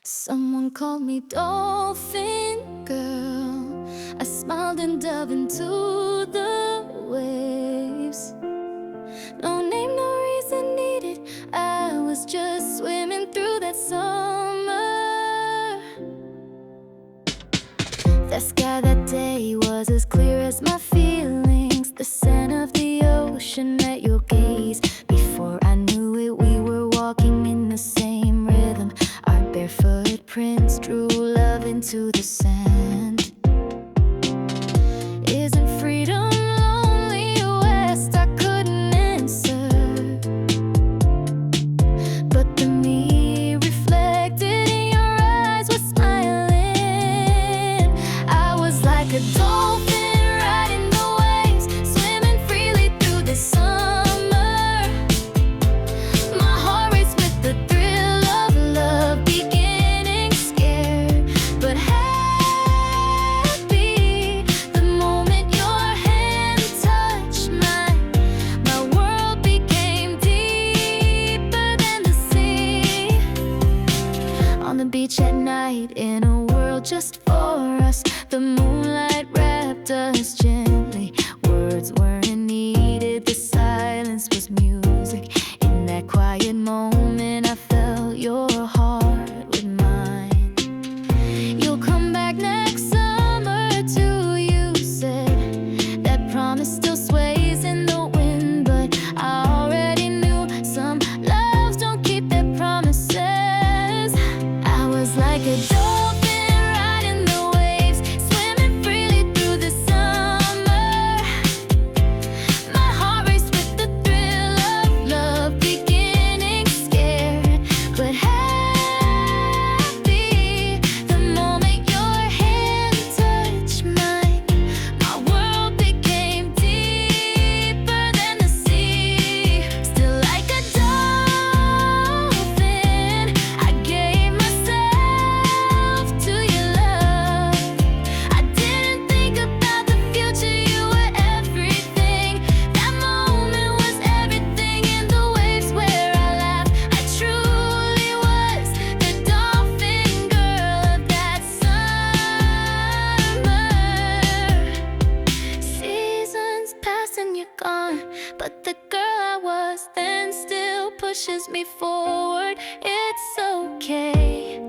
Someone called me Dolphin Girl. I smiled and dove into the waves. No name, no reason needed. I was just swimming through that summer. That sky that day was as clear as my feelings. The scent of the ocean met your gaze. Before I knew it, we were walking in the same rhythm. Our barefoot prints drew love into the sand. Isn't freedom lonely west? I couldn't answer, but the me reflected in your eyes was smiling. I was like a dolphin riding the waves, swimming freely through the summer. My heart raced with the thrill of love, beginning scared but happy. The moment your hand touched mine, my world became deeper than the sea. On the beach at night, in a world just for us, the moonlight wrapped us gently. Words weren't needed, the silence was music. In that quiet moment, I felt your heart with mine. You'll come back next summer too, you said. That promise still sways in the wind, but I already knew some loves don't keep their promises. I was like a dolphin riding the waves, swimming freely through the summer. My heart raced with the thrill of love, beginning scared but happy. The moment your hand touched mine, my world became deeper than the sea. Still like a dolphin, I gave myself to your love. I didn't think about the future, you were everything. That moment was everything. In the waves where I laughed, I truly was the dolphin girl of that summer. Seasons pass and you're gone, but the girl I was then still pushes me forward. It's okay,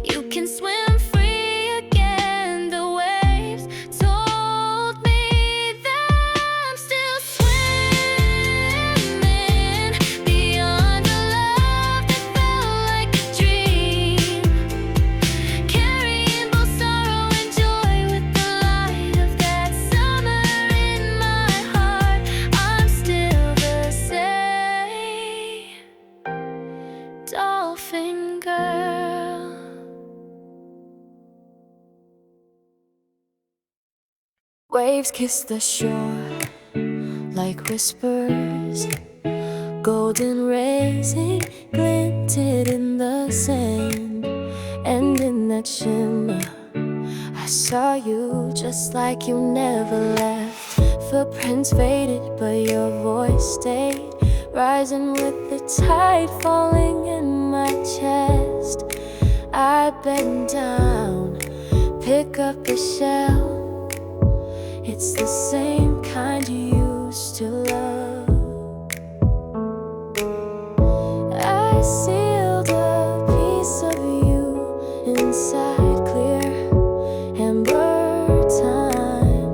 you can swim free again. The waves told me that I'm still swimming beyond a love that felt like a dream, carrying both sorrow and joy with the light of that summer in my heart. I'm still the same dolphin girl. Waves kiss the shore like whispers. Golden rays glinted in the sand, and in that shimmer I saw you just like you never left. Footprints faded, but your voice stayed, rising with the tide falling in my chest. I bend down, pick up a shell. It's the same kind you used to love. I sealed a piece of you inside clear amber time,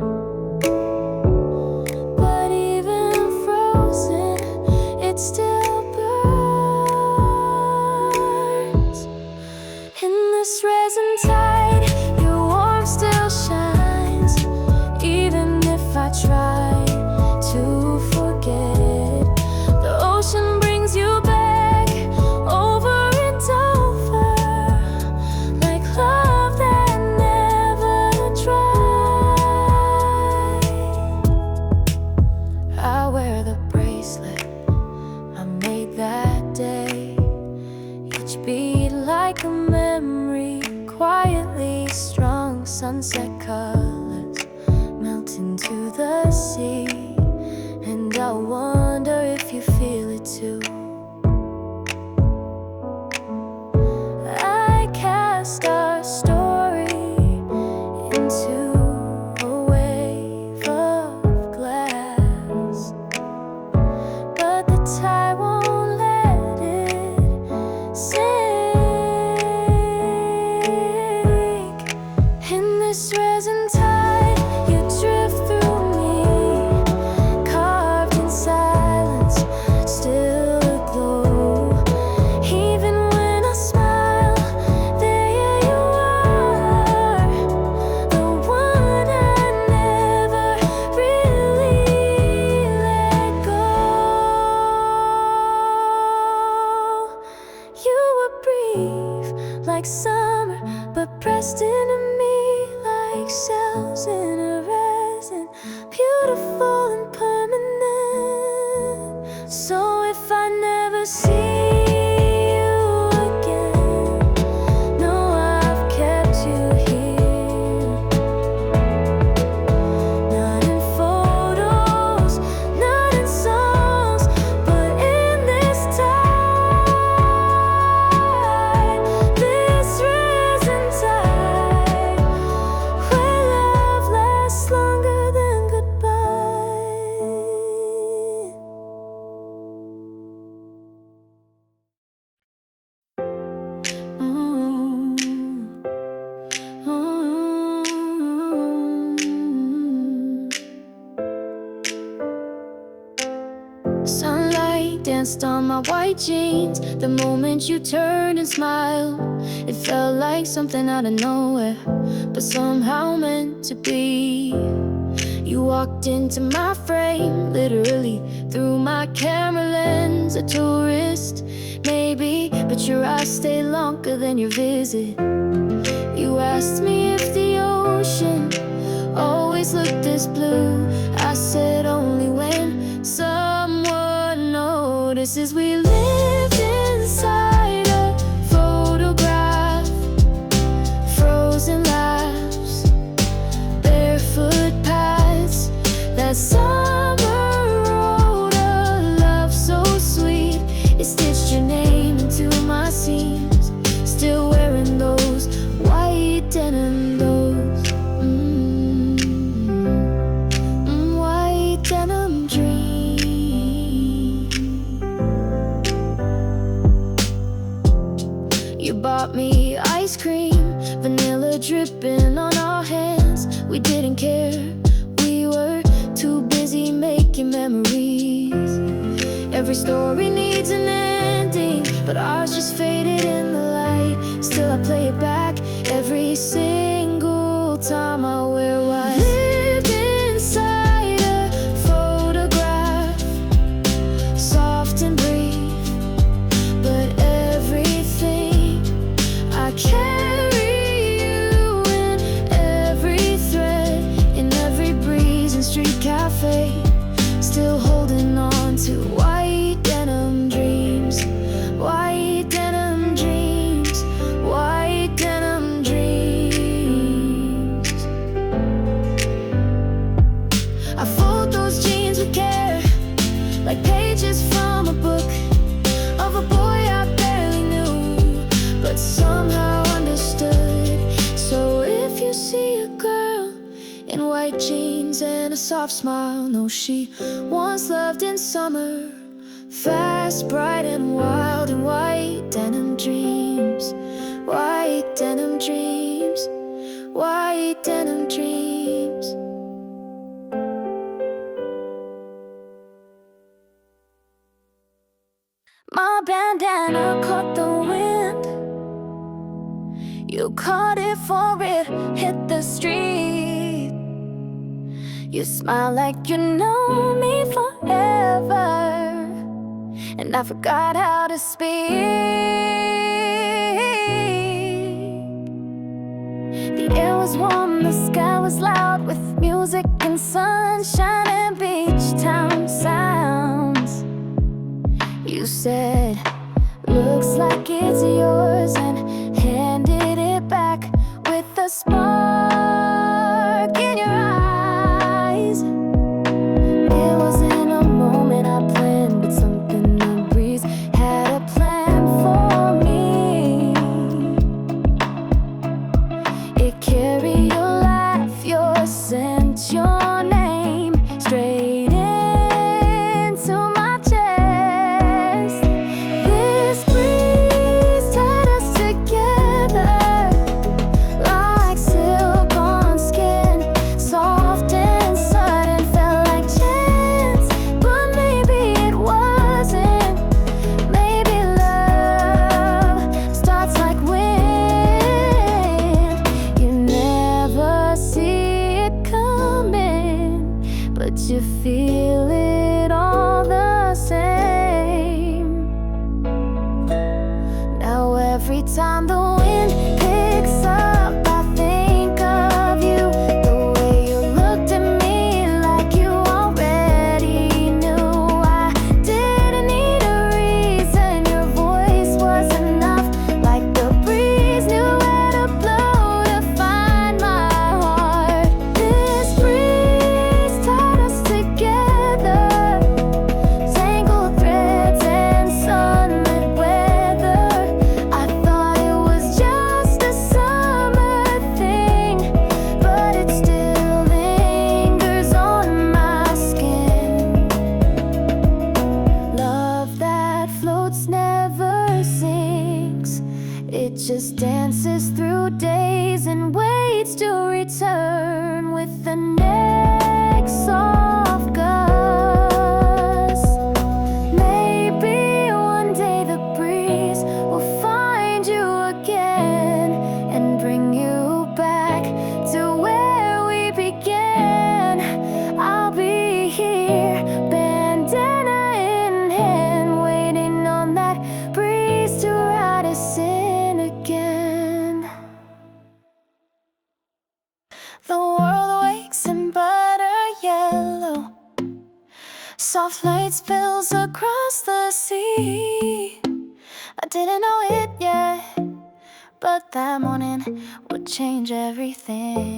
but even frozen, it still burns. In this resin tide, your warmth still shines, even if I try to forget it. The ocean brings you back over and over, like love that never dried. I wear the bracelet I made that day, each bead like a memory, quietly strung. Sunset colors melt into the sea, and I wonder if you feel it too. I summer, but pressed into me like cells in a resin, beautiful and permanent. So if I never see Sunlight danced on my white jeans. The moment you turned and smiled, it felt like something out of nowhere, but somehow meant to be. You walked into my frame, literally through my camera lens. A tourist, maybe, but your eyes stayed longer than your visit. You asked me if the ocean always looked this blue. I said only when someone notices. We lived inside a photograph, frozen laughs, barefoot paths. That summer road, a love so sweet. It stitched your name into my seams. Still wearing those white denim, those white denim dreams. You bought me ice cream, vanilla dripping on our hands. We didn't care, we were too busy making memories. Every story needs an ending, but ours just faded in the light. Still I play it back every single time I wear white. Lived inside a photograph, soft and brief, but everything I carry you in every thread, in every breeze and street cafe. Still holding on to white denim dreams, white denim dreams, white denim dreams. I fold those jeans with care, like pages from a book of a boy I barely knew, but somehow understood. So if you see a girl in white jeans and a soft smile, know she once loved in summer, fast, bright and wild, in white denim dreams, white denim dreams, white denim dreams. My bandana caught the wind. You caught it for it, hit the street. You smile like you know me forever, and I forgot how to speak. The air was warm, the sky was loud, with music and sunshine and beach town sounds. You said, looks like it's yours, and handed it back with a spark in your eyes. It was in a moment I planned, but something the breeze had a plan for me. It carried your laugh, your scent, your name straight into my chest. This breeze tied us together. dances through days and waits to return with the next soft gust. Maybe one day the breeze will find you again and bring you back to where we began. I'll be here, bandana in hand, waiting on that breeze to ride us in again. The world wakes in butter yellow, soft light spills across the sea. I didn't know it yet, but that morning would change everything.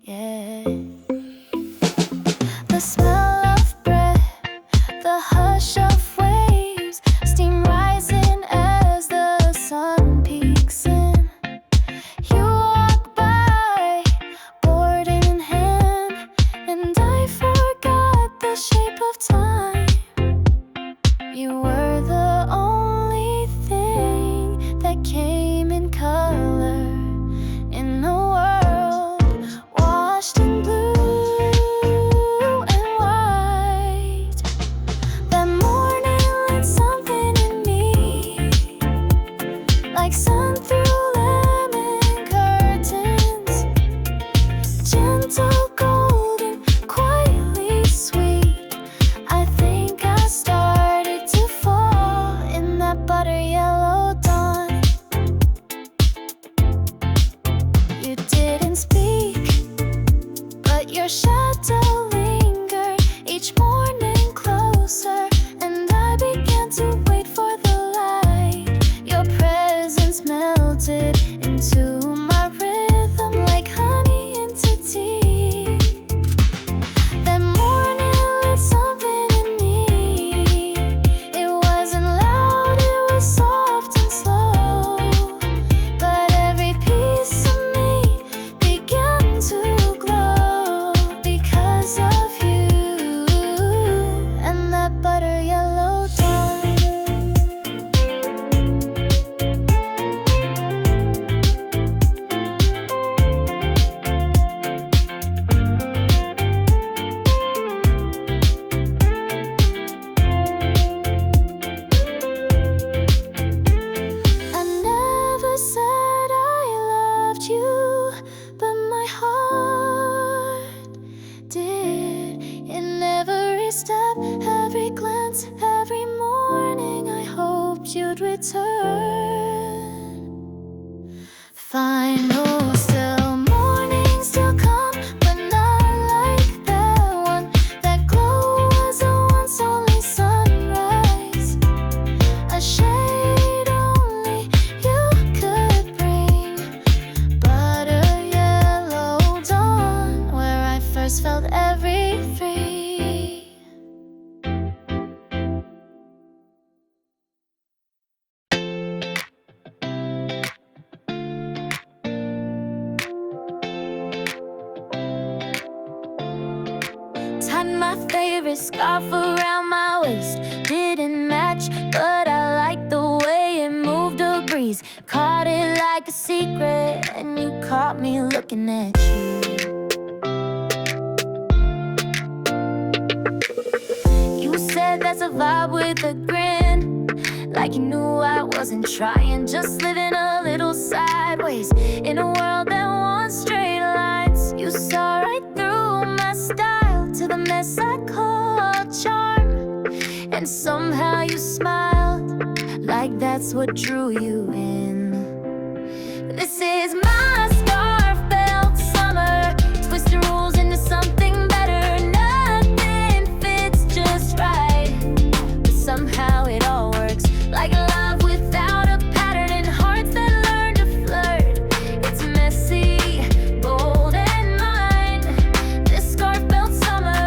Yeah. The smell of bread, the hush of waves, steam rising as the sun peeks in. You walk by, board in hand, and I forgot the shape of time. You were the only thing that came in color in a world washed in blue and white. That morning lit something in me, like sun through lemon curtains, gentle, golden, quietly sweet. I think I started to fall in that butter yellow dawn. You didn't speak, but your shadow lingered each morning closer, and I began to wait for the light. Your presence melted into my rhythm like honey into tea. That morning lit something in me. It wasn't loud, it was soft and slow, but every piece of me began to glow because of you and that butter yellow dawn. I never said I loved you, but my heart did. In every step, every glance, every morning, I hoped you'd return. Final still mornings still come, but not like that one. That glow was a once only sunrise, a shade only you could bring. Butter yellow dawn, where I first felt every free. Tied my favorite scarf around my waist. Didn't match, but I liked the way it moved a breeze. Caught it like a secret, and you caught me looking at you. You said that's a vibe with a grin, like you knew I wasn't trying, just living a little sideways in a world that wants straight lines. You saw right through my style to the mess I call charm, and somehow you smiled like that's what drew you in. This is my scarf belt summer, twisting rules into something better. Nothing fits just right, but somehow it all works. Like love without a pattern and hearts that learn to flirt. It's messy, bold and mine, this scarf belt summer.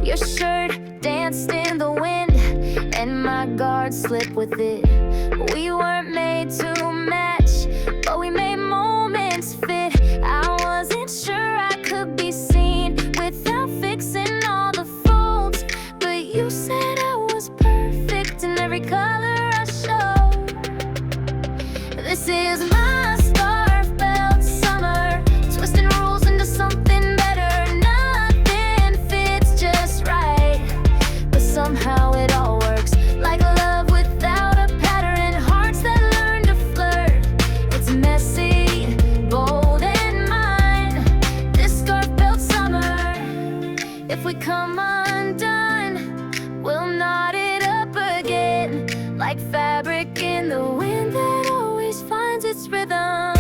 Your shirt danced in the wind, and my guard slipped with it. We weren't made to match, but we made moments fit. I wasn't sure I could be seen without fixing all the folds, but you said I was perfect. like fabric in the wind that always finds its rhythm.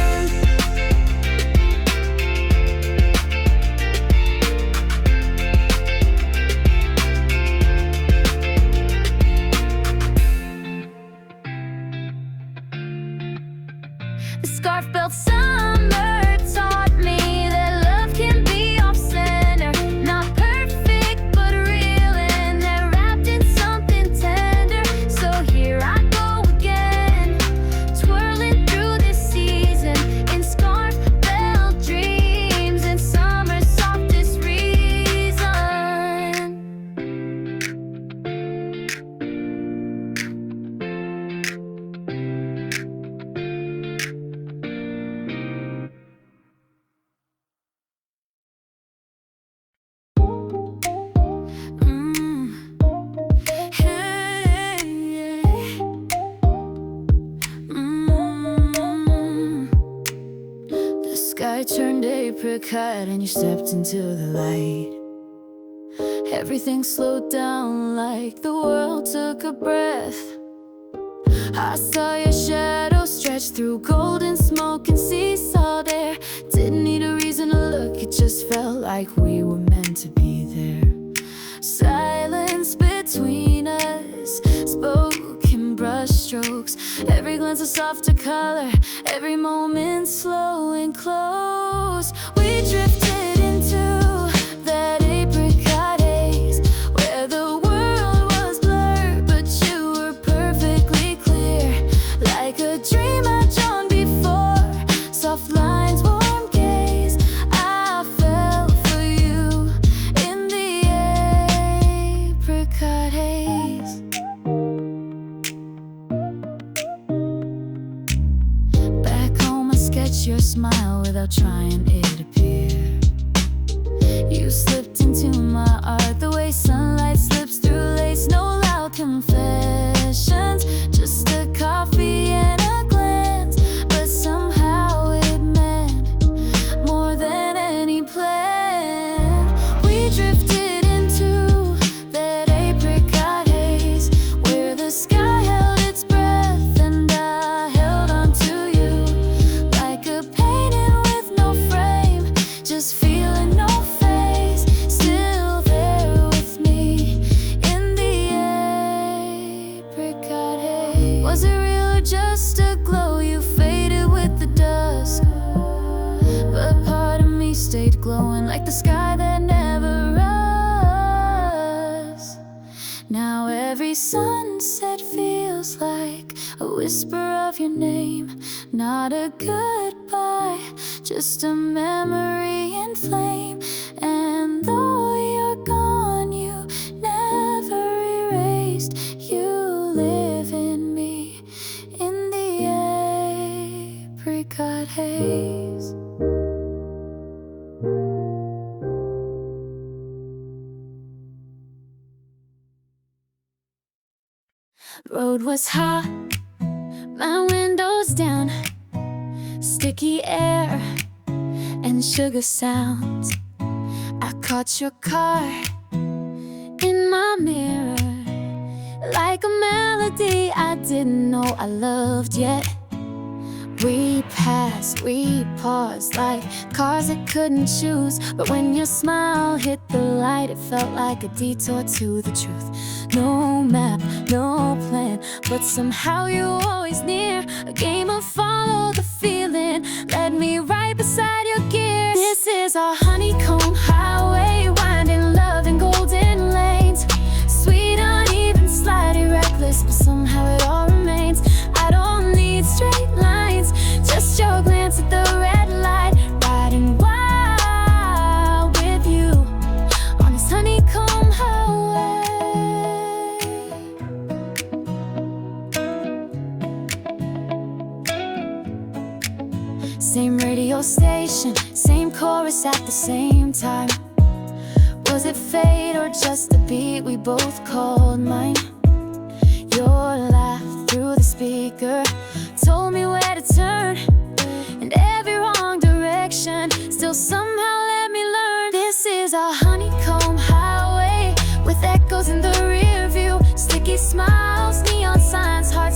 The scarf-built summer taught me that love can be off-center, not perfect but real, and they're wrapped in something tender. So here I go again, twirling through this season in scarf-built dreams and summer's softest reason. The sky turned apricot and you stepped into the light. Everything slowed down like the world took a breath. I saw your shadow stretch through golden smoke and seesaw there. Didn't need a reason to look, it just felt like we were meant to be there. Silence between us spoke in brushstrokes. Every glance a softer color, every moment slow and close. We drifted into that apricot haze, where the world was blurred, but you were perfectly clear, like a dream I'd drawn before. Soft lines, warm gaze, I fell for you in the apricot haze. Back home I sketched your smile without trying, it appeared. You slipped into my art the way sunlight slips through lace. No loud confessions, just a coffee and a glance, but somehow it meant more than any plan. We drifted into that apricot haze, where the sky held its breath and I held on to you like a painting with no frame, just feeling no face, still there with me in the apricot haze. Was it real or just a glow? You faded with the dusk, but part of me stayed glowing like the sky that never rusts. Now every sunset feels like a whisper of your name, not a goodbye, just a memory in flame. And though you're gone, you never erased. You live in me in the apricot haze. Road was hot, my windows down, sticky air and sugar sounds. I caught your car in my mirror, like a melody I didn't know I loved yet. We passed, we paused like cars that couldn't choose, but when your smile hit the light, it felt like a detour to the truth. No map, no plan, but somehow you were always near. A game of follow the feeling led me right beside your gears. This is our honeycomb highway, winding love in golden lanes. Sweet, uneven, slightly reckless, but somehow it all remains. I don't need straight lines, just your glance at the red light, riding wild with you on this honeycomb highway. Same radio station, same chorus at the same time. Was it fate or just a beat we both called mine? Your laugh through the speaker told me where to turn, and every wrong direction still somehow let me learn. This is our honeycomb highway, with echoes in the rear view, sticky smiles, neon signs, hearts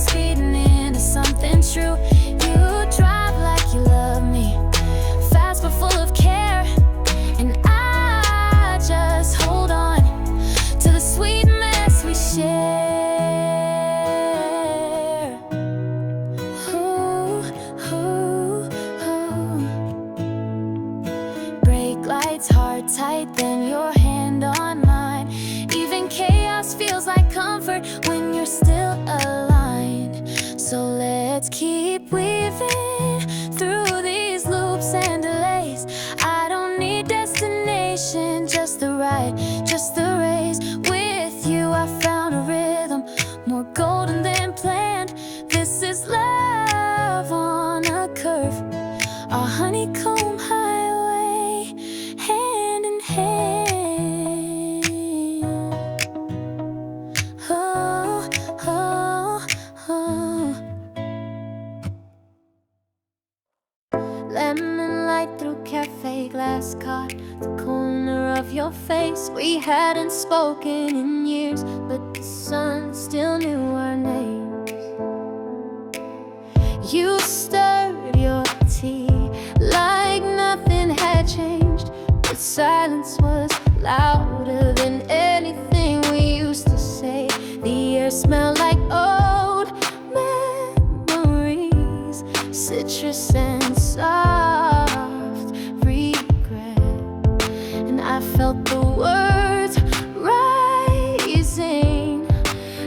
still aligned. So let's keep weaving through these loops and delays. I don't need destination, just the ride, just the race. With you I found a rhythm more golden than planned. This is love on a curve, a honeycomb highway, hand in hand. Oh, oh, oh. Lemon light through cafe glass caught the corner of your face. We hadn't spoken in years, but the sun still knew our names. You stirred your tea like nothing had changed, but silence was louder than anything we used to say. The air smelled like old memories, citrus and soft regret. And I felt the words rising,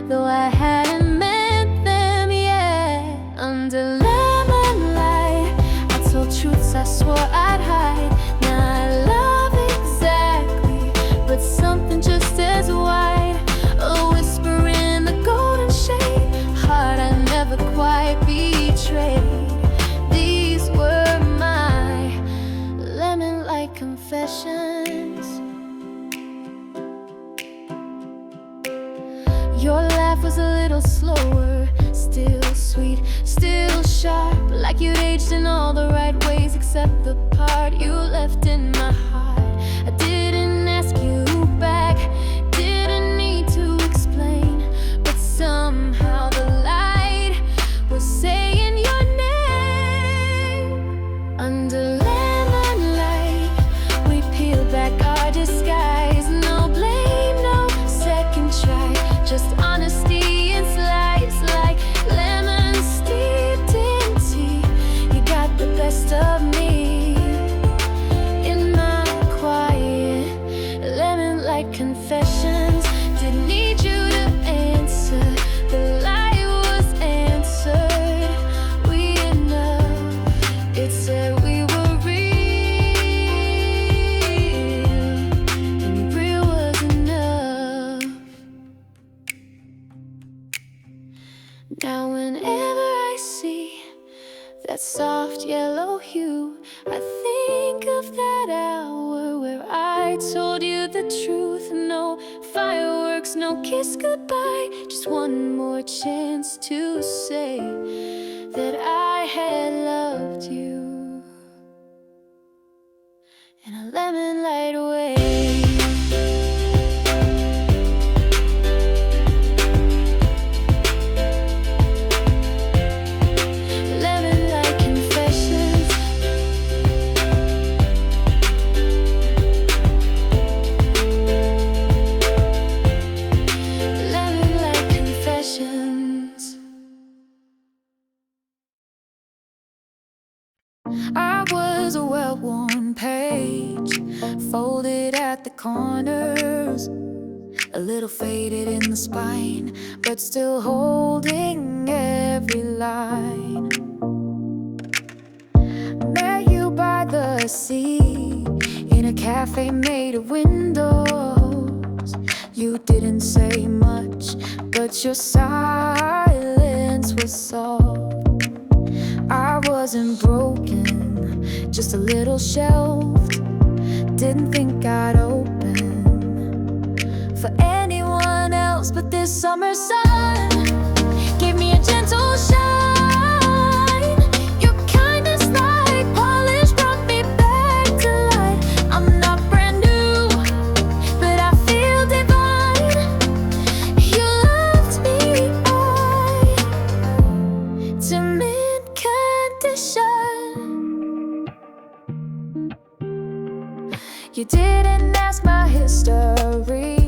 though I hadn't meant them yet. Under lemon light, I told truths I swore I'd hide. Not love exactly, but something just as wide. A whisper in the golden shade, heart I never quite betrayed. These were my lemon light confessions. Your laugh was a little slower, still sweet, still sharp, like you'd aged in all the right ways except the part you left in my heart. I didn't ask you back, didn't need to explain, but somehow the light was saying your name. Under lemon light, we peeled back our disguise. No blame, no second try, just honesty and slice like lemon steeped in tea. You got the best of me in my quiet lemon light confessions. Didn't need you to answer, the light was answered. We enough, it said we were real, and real was enough. Now whenever I see that soft yellow hue, I think of that hour where I told you the truth. No fireworks, no kiss goodbye, just one more chance to say that I had loved you in a lemon light way. Lemon light confessions. Lemon light confessions. I was a well-worn page, folded at the corners, a little faded in the spine, but still holding every line. Met you by the sea, in a cafe made of windows. You didn't say much, but your silence was soft. I wasn't broken, just a little shelved. Didn't think I'd open for anyone else, but this summer sun gave me a gentle shine. Your kindness like polish brought me back to life. I'm not brand new, but I feel divine. You loved me to mint condition. You didn't ask my history,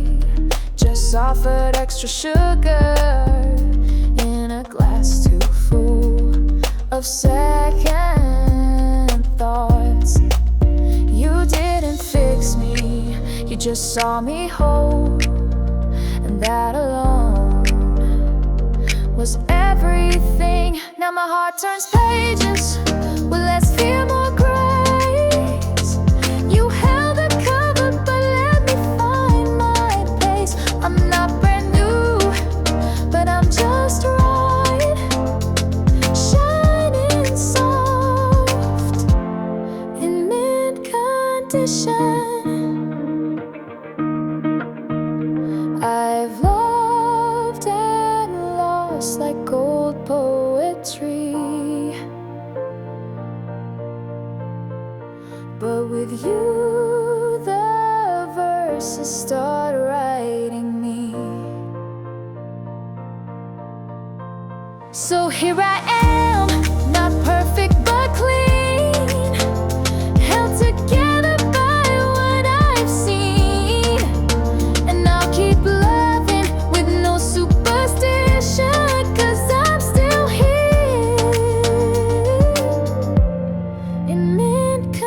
just offered extra sugar in a glass too full of second thoughts. You didn't fix me, you just saw me whole, and that alone was everything. Now my heart turns pages with less fear, more grace. You held it covered, but let me find my pace. I'm not brand new, but I'm just right, shining soft in mid-condition. I've loved and lost like old poetry, but with you the verses start writing me. So here I am, not perfect but clean, held together by what I've seen. And I'll keep loving with no superstition, 'cause I'm still here in mid-condition.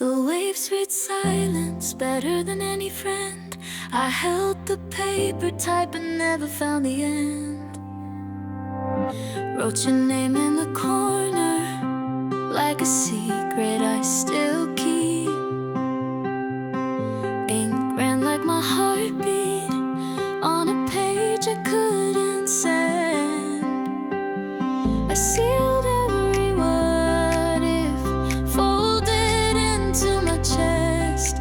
The waves read silence better than any friend. I held the paper tight but never found the end. Wrote your name in the corner like a secret I still keep. Ink ran like my heartbeat on a page I couldn't send. I sealed every what if, folded into my chest.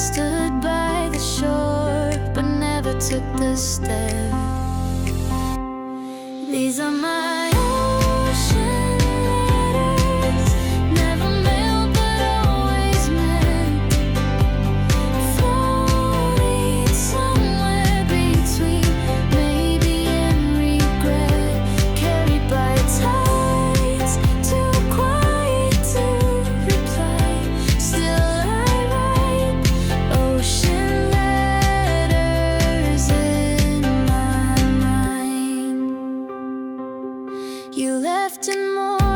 Stood by the shore but never took the step. These are my ocean letters, never mailed but always meant. Floating somewhere between maybe and regret, carried by tides, too quiet to reply. Still I write ocean letters in my mind. You left in more